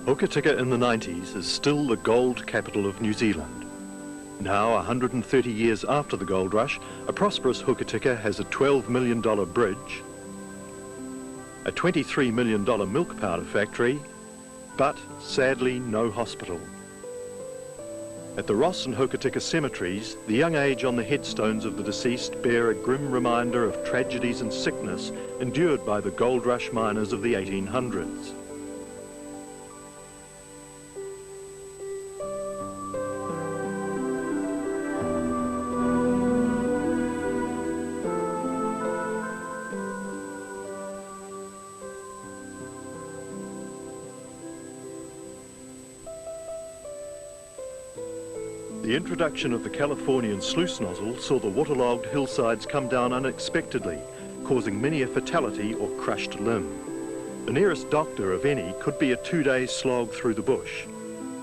Hokitika in the 90s is still the gold capital of New Zealand. Now, 130 years after the gold rush, a prosperous Hokitika has a $12 million bridge, a $23 million milk powder factory, but sadly no hospital. At the Ross and Hokitika cemeteries, the young age on the headstones of the deceased bear a grim reminder of tragedies and sickness endured by the gold rush miners of the 1800s. The introduction of the Californian sluice nozzle saw the waterlogged hillsides come down unexpectedly, causing many a fatality or crushed limb. The nearest doctor, of any, could be a 2-day slog through the bush.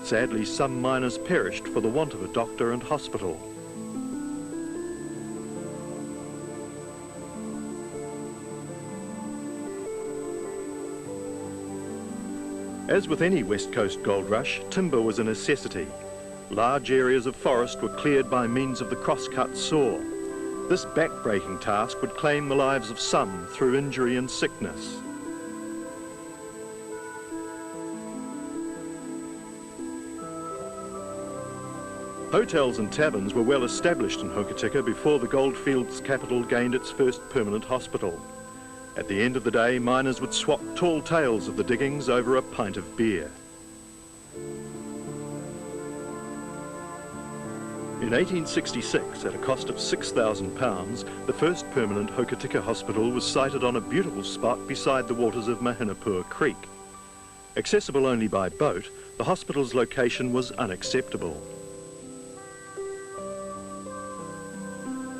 Sadly, some miners perished for the want of a doctor and hospital. As with any West Coast gold rush, timber was a necessity. Large areas of forest were cleared by means of the crosscut saw. This back-breaking task would claim the lives of some through injury and sickness. Hotels and taverns were well established in Hokitika before the goldfields capital gained its first permanent hospital. At the end of the day, miners would swap tall tales of the diggings over a pint of beer. In 1866, at a cost of £6,000, the first permanent Hokitika hospital was sited on a beautiful spot beside the waters of Mahinapur Creek. Accessible only by boat, the hospital's location was unacceptable.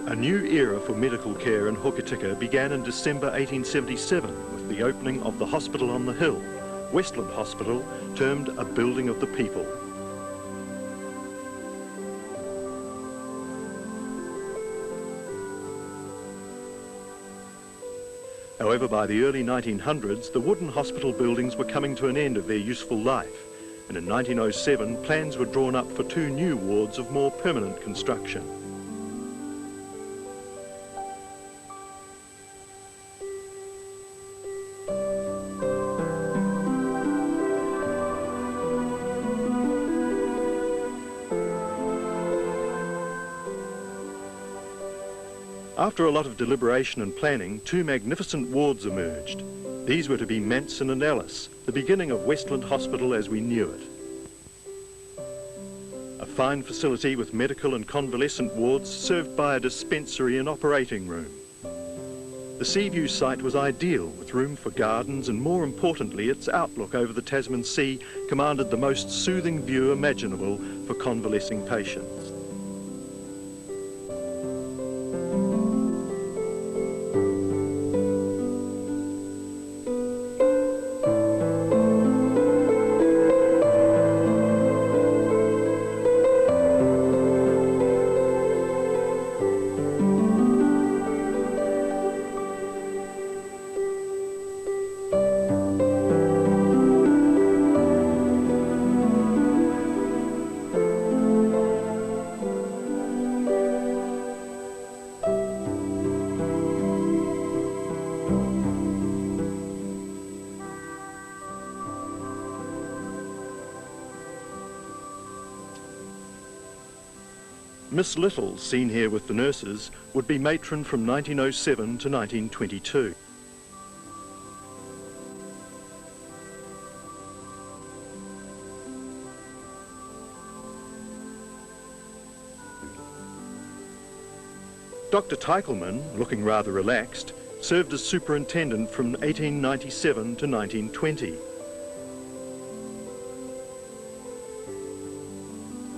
A new era for medical care in Hokitika began in December 1877 with the opening of the hospital on the hill, Westland Hospital, termed a building of the people. However, by the early 1900s, the wooden hospital buildings were coming to an end of their useful life, and in 1907 plans were drawn up for 2 new wards of more permanent construction. After a lot of deliberation and planning, 2 magnificent wards emerged. These were to be Manson and Ellis, the beginning of Westland Hospital as we knew it. A fine facility with medical and convalescent wards served by a dispensary and operating room. The Seaview site was ideal, with room for gardens, and more importantly, its outlook over the Tasman Sea commanded the most soothing view imaginable for convalescing patients. Miss Little, seen here with the nurses, would be matron from 1907 to 1922. Dr. Teichelman, looking rather relaxed, served as superintendent from 1897 to 1920.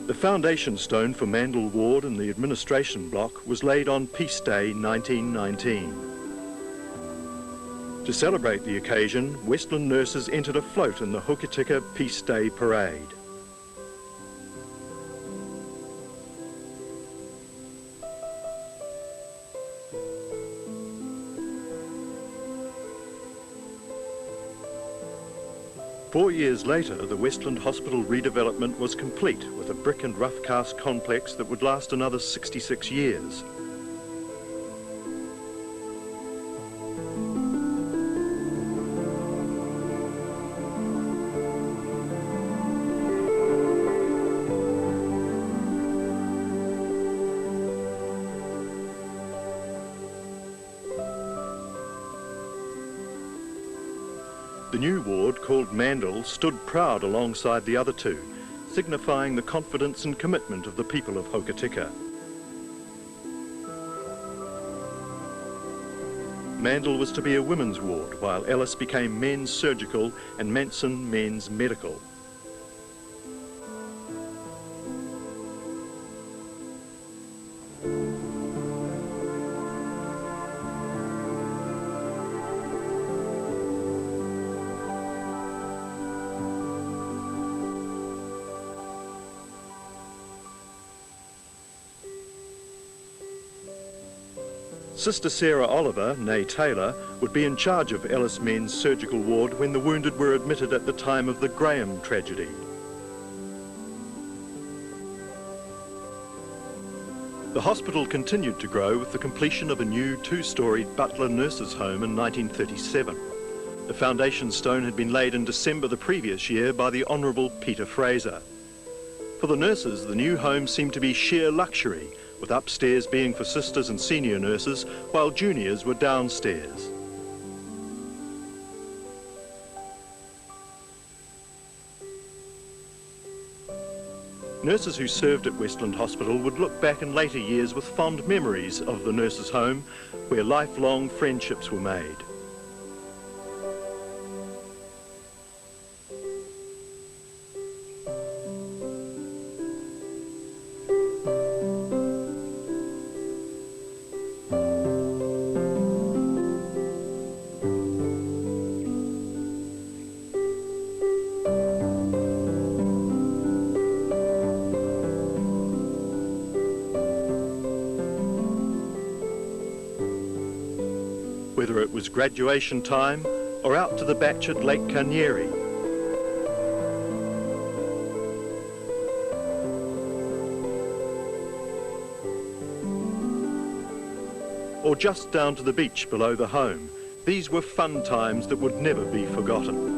The foundation stone for Mandel Ward and the administration block was laid on Peace Day 1919. To celebrate the occasion, Westland nurses entered a float in the Hokitika Peace Day Parade. 4 years later, the Westland Hospital redevelopment was complete with a brick and rough cast complex that would last another 66 years. The new ward, called Mandel, stood proud alongside the other two, signifying the confidence and commitment of the people of Hokitika. Mandel was to be a women's ward, while Ellis became men's surgical and Manson men's medical. Sister Sarah Oliver, née Taylor, would be in charge of Ellis Men's surgical ward when the wounded were admitted at the time of the Graham tragedy. The hospital continued to grow with the completion of a new two-storied Butler Nurses' Home in 1937. The foundation stone had been laid in December the previous year by the Honourable Peter Fraser. For the nurses, the new home seemed to be sheer luxury, with upstairs being for sisters and senior nurses, while juniors were downstairs. Nurses who served at Westland Hospital would look back in later years with fond memories of the nurses' home, where lifelong friendships were made. Whether it was graduation time or out to the batch at Lake Kanyeri. Or just down to the beach below the home. These were fun times that would never be forgotten.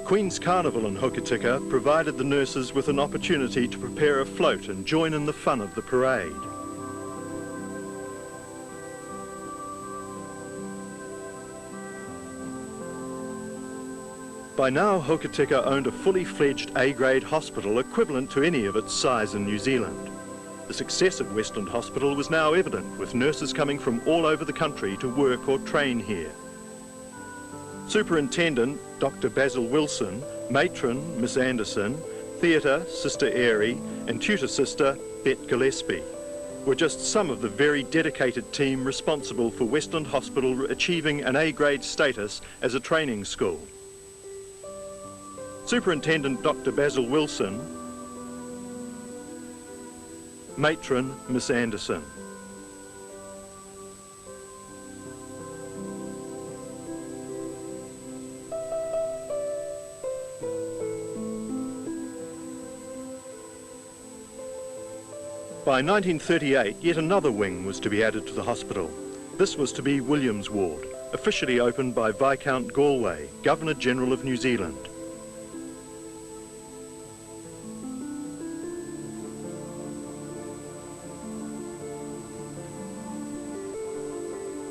Queen's Carnival in Hokitika provided the nurses with an opportunity to prepare a float and join in the fun of the parade. By now, Hokitika owned a fully fledged A-grade hospital equivalent to any of its size in New Zealand. The success of Westland Hospital was now evident, with nurses coming from all over the country to work or train here. Superintendent Dr. Basil Wilson, matron Miss Anderson, theatre Sister Airy and tutor sister Bet Gillespie were just some of the very dedicated team responsible for Westland Hospital achieving an A-grade status as a training school. Superintendent Dr. Basil Wilson, matron Miss Anderson. By 1938, yet another wing was to be added to the hospital. This was to be Williams Ward, officially opened by Viscount Galway, Governor-General of New Zealand.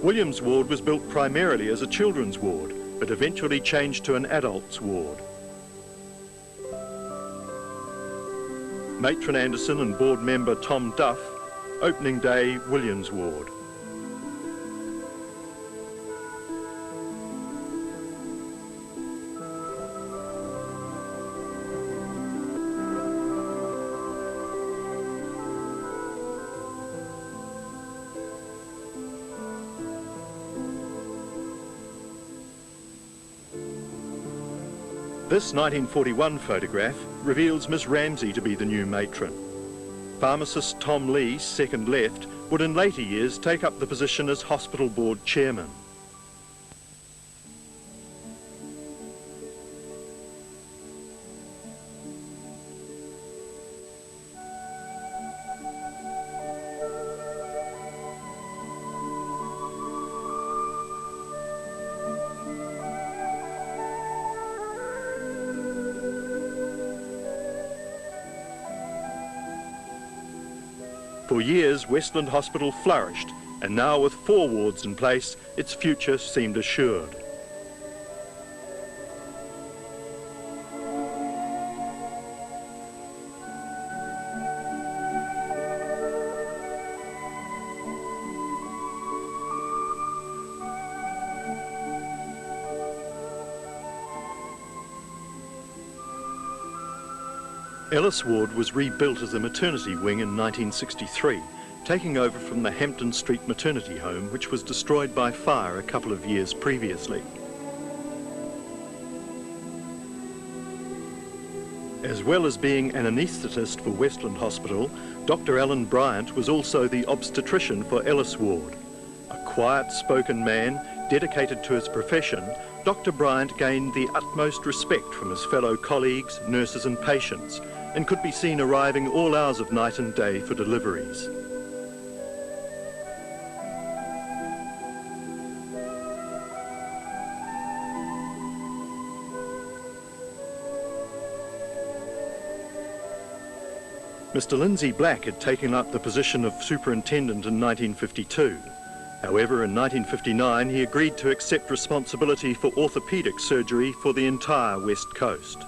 Williams Ward was built primarily as a children's ward, but eventually changed to an adults ward. Matron Anderson and board member Tom Duff, opening day Williams Ward. This 1941 photograph reveals Miss Ramsey to be the new matron. Pharmacist Tom Lee, second left, would in later years take up the position as hospital board chairman. For years, Westland Hospital flourished, and now with 4 wards in place, its future seemed assured. Ellis Ward was rebuilt as a maternity wing in 1963, taking over from the Hampton Street maternity home, which was destroyed by fire a couple of years previously. As well as being an anaesthetist for Westland Hospital, Dr. Alan Bryant was also the obstetrician for Ellis Ward. A quiet-spoken man, dedicated to his profession, Dr. Bryant gained the utmost respect from his fellow colleagues, nurses and patients, and could be seen arriving all hours of night and day for deliveries. Mr. Lindsay Black had taken up the position of superintendent in 1952. However, in 1959 he agreed to accept responsibility for orthopaedic surgery for the entire West Coast.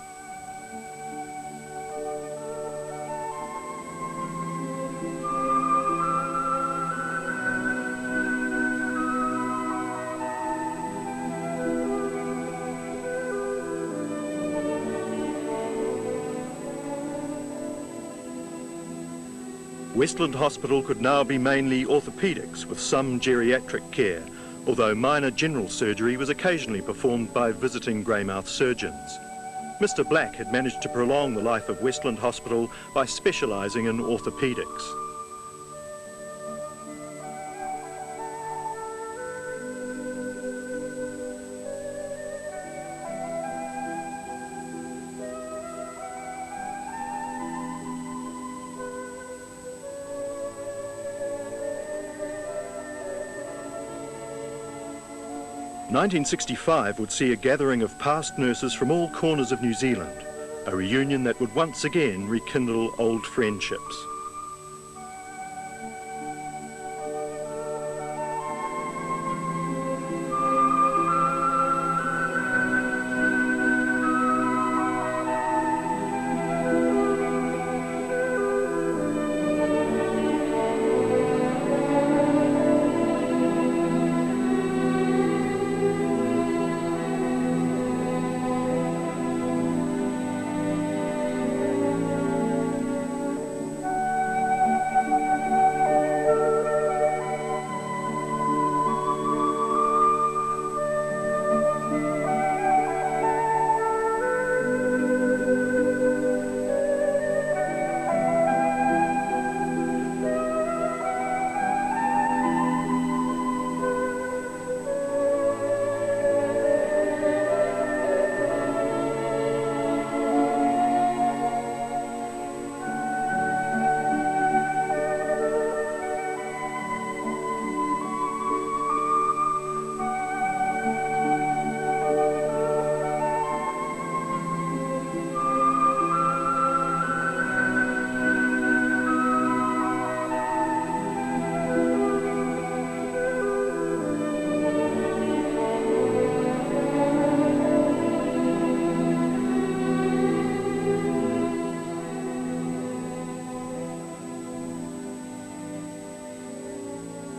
Westland Hospital could now be mainly orthopaedics with some geriatric care, although minor general surgery was occasionally performed by visiting Greymouth surgeons. Mr. Black had managed to prolong the life of Westland Hospital by specialising in orthopaedics. "1965 would see a gathering of past nurses from all corners of New Zealand, a reunion that would once again rekindle old friendships.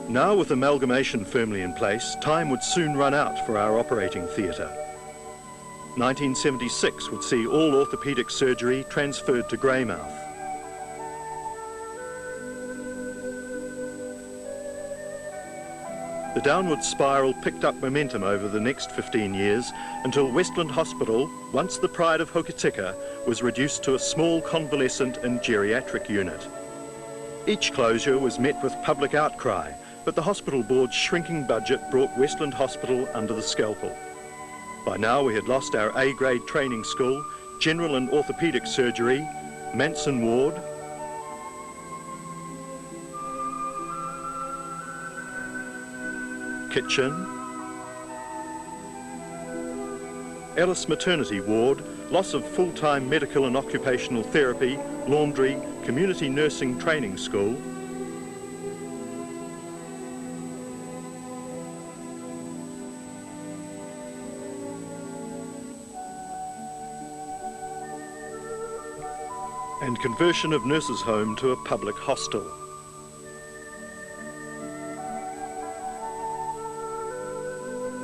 Now with amalgamation firmly in place, time would soon run out for our operating theatre. 1976 would see all orthopaedic surgery transferred to Greymouth. The downward spiral picked up momentum over the next 15 years until Westland Hospital, once the pride of Hokitika, was reduced to a small convalescent and geriatric unit. Each closure was met with public outcry, but the hospital board's shrinking budget brought Westland Hospital under the scalpel. By now we had lost our A-grade training school, general and orthopaedic surgery, Manson ward, kitchen, Ellis maternity ward, loss of full-time medical and occupational therapy, laundry, community nursing training school, and conversion of nurses' home to a public hostel.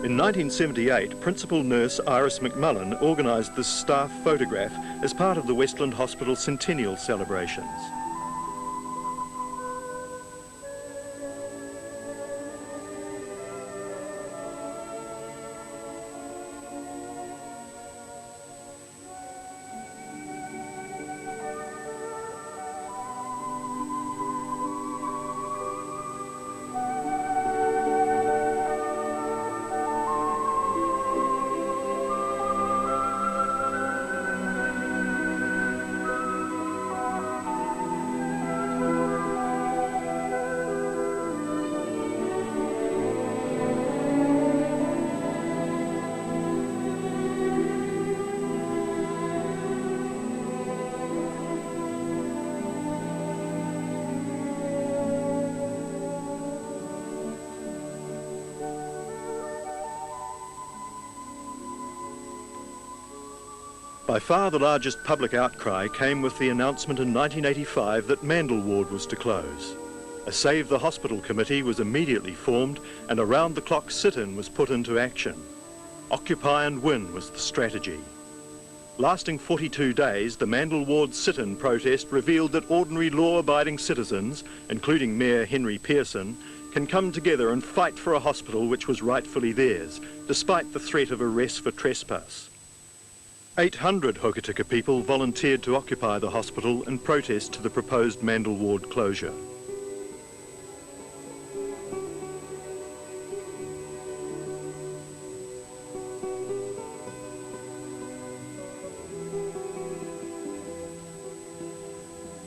In 1978, Principal Nurse Iris McMullen organised this staff photograph as part of the Westland Hospital Centennial celebrations. By far the largest public outcry came with the announcement in 1985 that Mandel Ward was to close. A Save the Hospital committee was immediately formed and a round-the-clock sit-in was put into action. Occupy and win was the strategy. Lasting 42 days, the Mandel Ward sit-in protest revealed that ordinary law-abiding citizens, including Mayor Henry Pearson, can come together and fight for a hospital which was rightfully theirs, despite the threat of arrest for trespass. 800 Hokitika people volunteered to occupy the hospital in protest to the proposed Mandel Ward closure.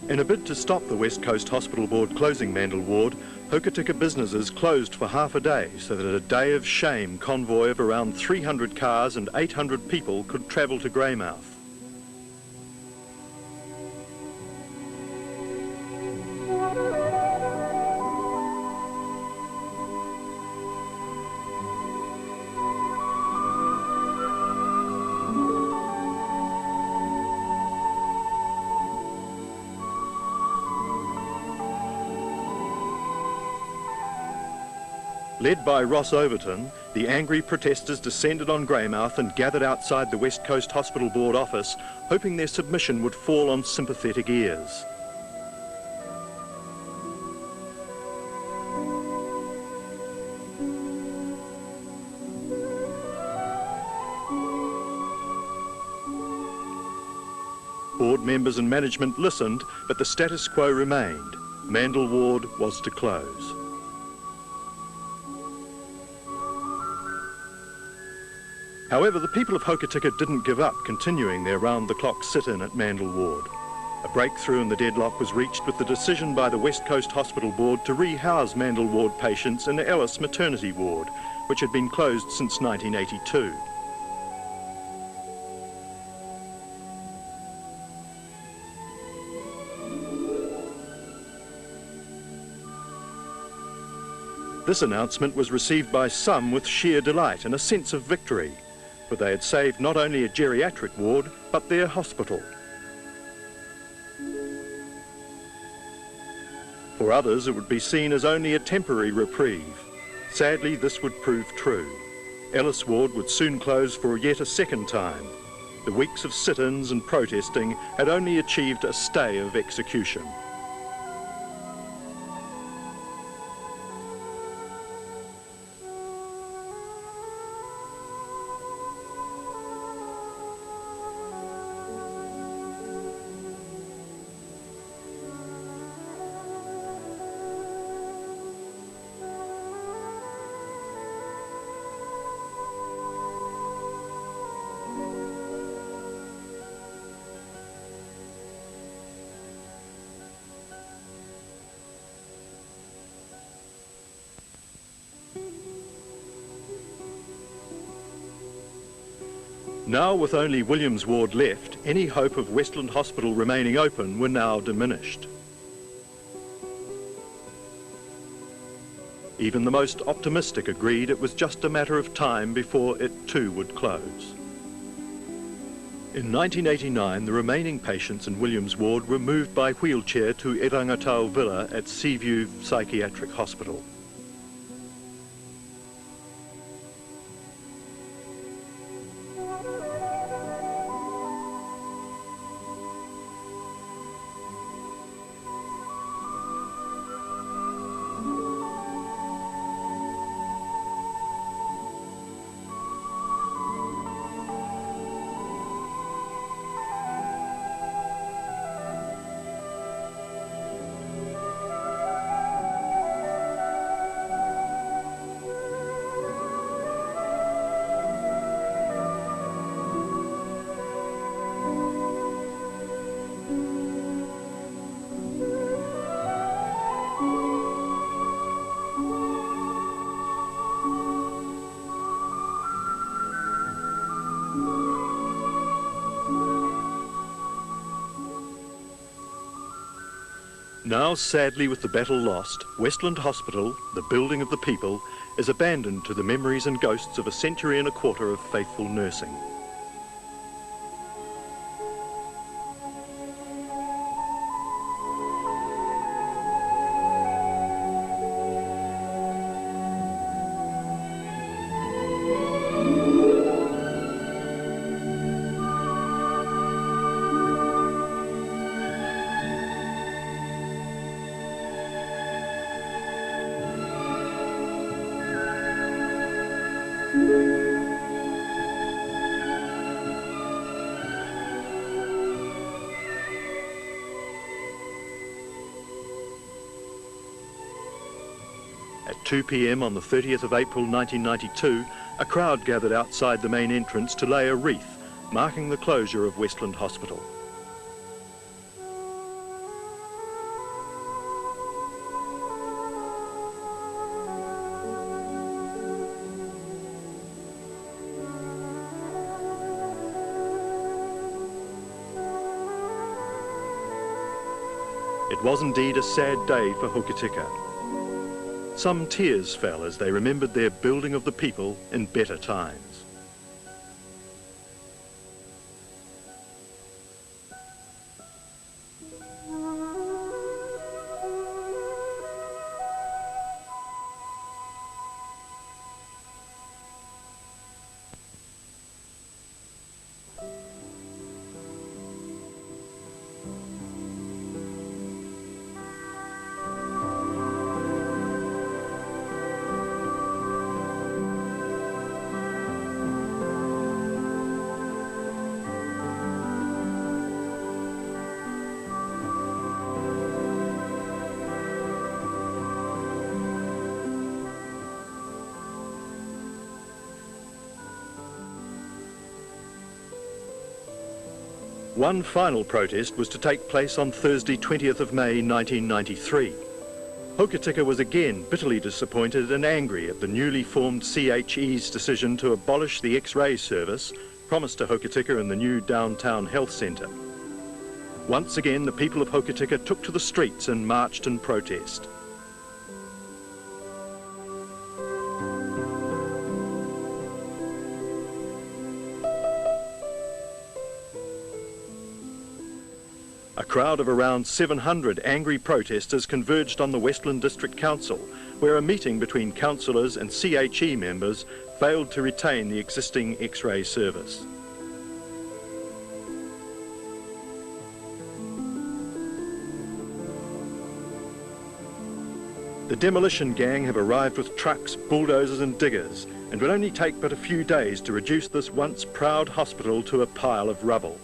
In a bid to stop the West Coast Hospital Board closing Mandel Ward, Hokitika businesses closed for half a day so that a day of shame convoy of around 300 cars and 800 people could travel to Greymouth. Led by Ross Overton, the angry protesters descended on Greymouth and gathered outside the West Coast Hospital Board office, hoping their submission would fall on sympathetic ears. Board members and management listened, but the status quo remained. Mandel Ward was to close. However, the people of Hokitika didn't give up continuing their round-the-clock sit-in at Mandel Ward. A breakthrough in the deadlock was reached with the decision by the West Coast Hospital Board to rehouse Mandel Ward patients in the Ellis maternity ward, which had been closed since 1982. This announcement was received by some with sheer delight and a sense of victory, for they had saved not only a geriatric ward, but their hospital. For others, it would be seen as only a temporary reprieve. Sadly, this would prove true. Ellis Ward would soon close for yet a second time. The weeks of sit-ins and protesting had only achieved a stay of execution. Now, with only Williams Ward left, any hope of Westland Hospital remaining open were now diminished. Even the most optimistic agreed it was just a matter of time before it too would close. In 1989, the remaining patients in Williams Ward were moved by wheelchair to Erangatau Villa at Seaview Psychiatric Hospital. Now, sadly, with the battle lost, Westland Hospital, the building of the people, is abandoned to the memories and ghosts of a century and a quarter of faithful nursing. At 2 p.m. on the 30th of April 1992, a crowd gathered outside the main entrance to lay a wreath, marking the closure of Westland Hospital. It was indeed a sad day for Hokitika. Some tears fell as they remembered their building of the people in better times. One final protest was to take place on Thursday, 20th of May 1993. Hokitika was again bitterly disappointed and angry at the newly formed CHE's decision to abolish the X-ray service promised to Hokitika in the new downtown health centre. Once again, the people of Hokitika took to the streets and marched in protest. A crowd of around 700 angry protesters converged on the Westland District Council, where a meeting between councillors and CHE members failed to retain the existing X-ray service. The demolition gang have arrived with trucks, bulldozers and diggers, and would only take but a few days to reduce this once proud hospital to a pile of rubble.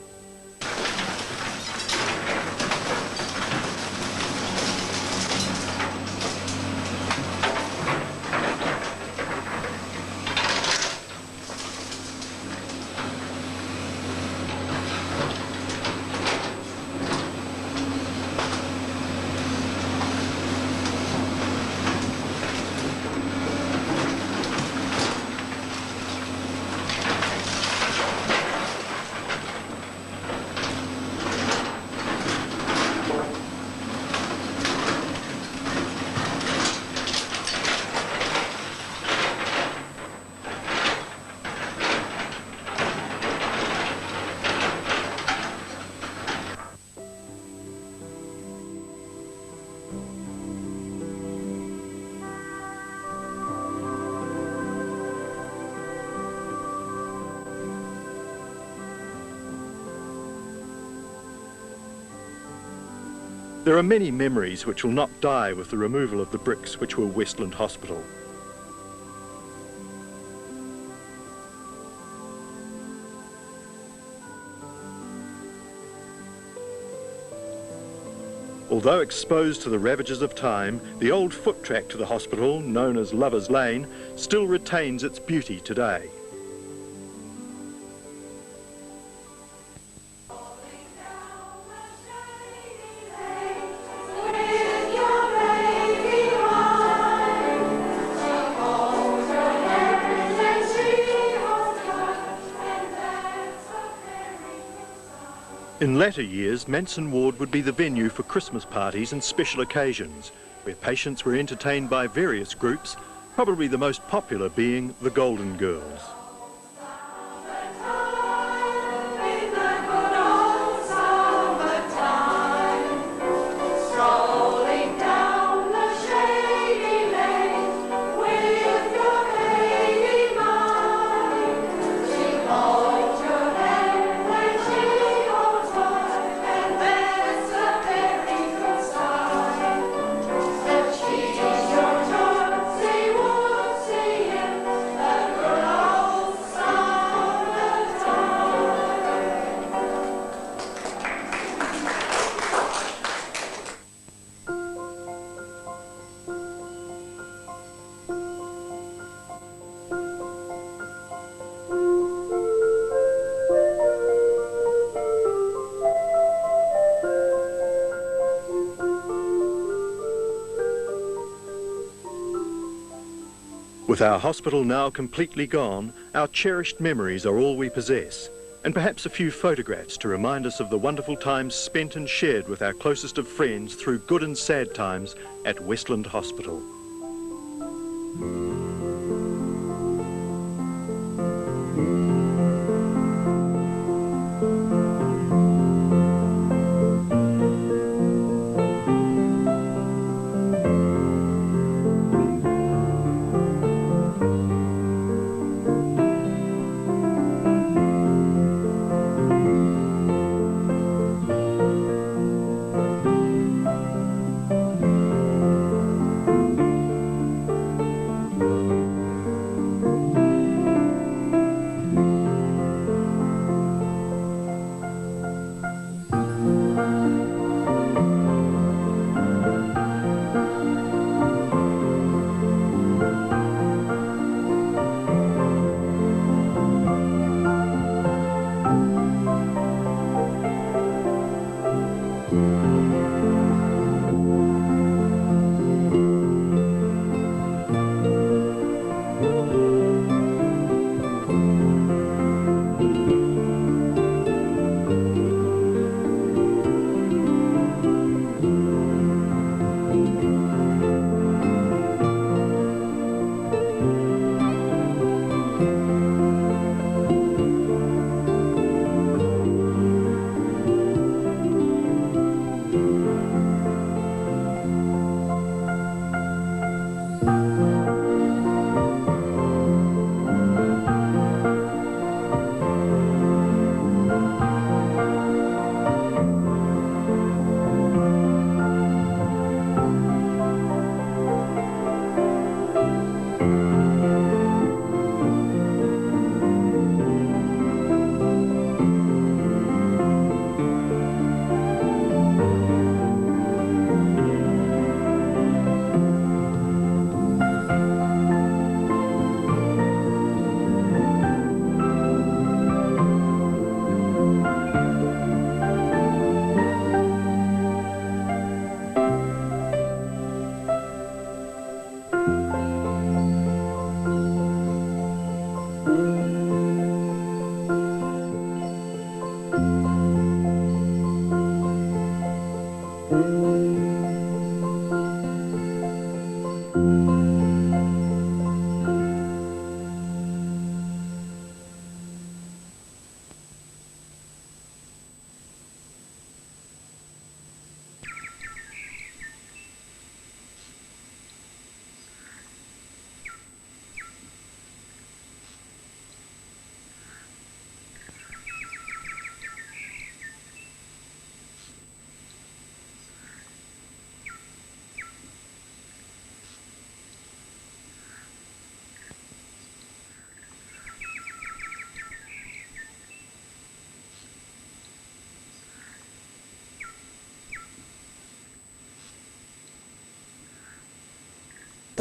There are many memories which will not die with the removal of the bricks which were Westland Hospital. Although exposed to the ravages of time, the old foot track to the hospital, known as Lover's Lane, still retains its beauty today. In latter years, Manson Ward would be the venue for Christmas parties and special occasions, where patients were entertained by various groups, probably the most popular being the Golden Girls. With our hospital now completely gone, our cherished memories are all we possess, and perhaps a few photographs to remind us of the wonderful times spent and shared with our closest of friends through good and sad times at Westland Hospital.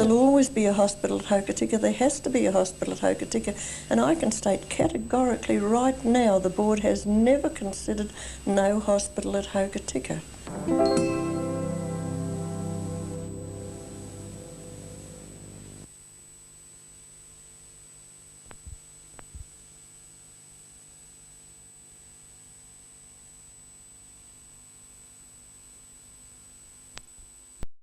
There'll always be a hospital at Hokitika. There has to be a hospital at Hokitika. And I can state categorically right now the board has never considered no hospital at Hokitika.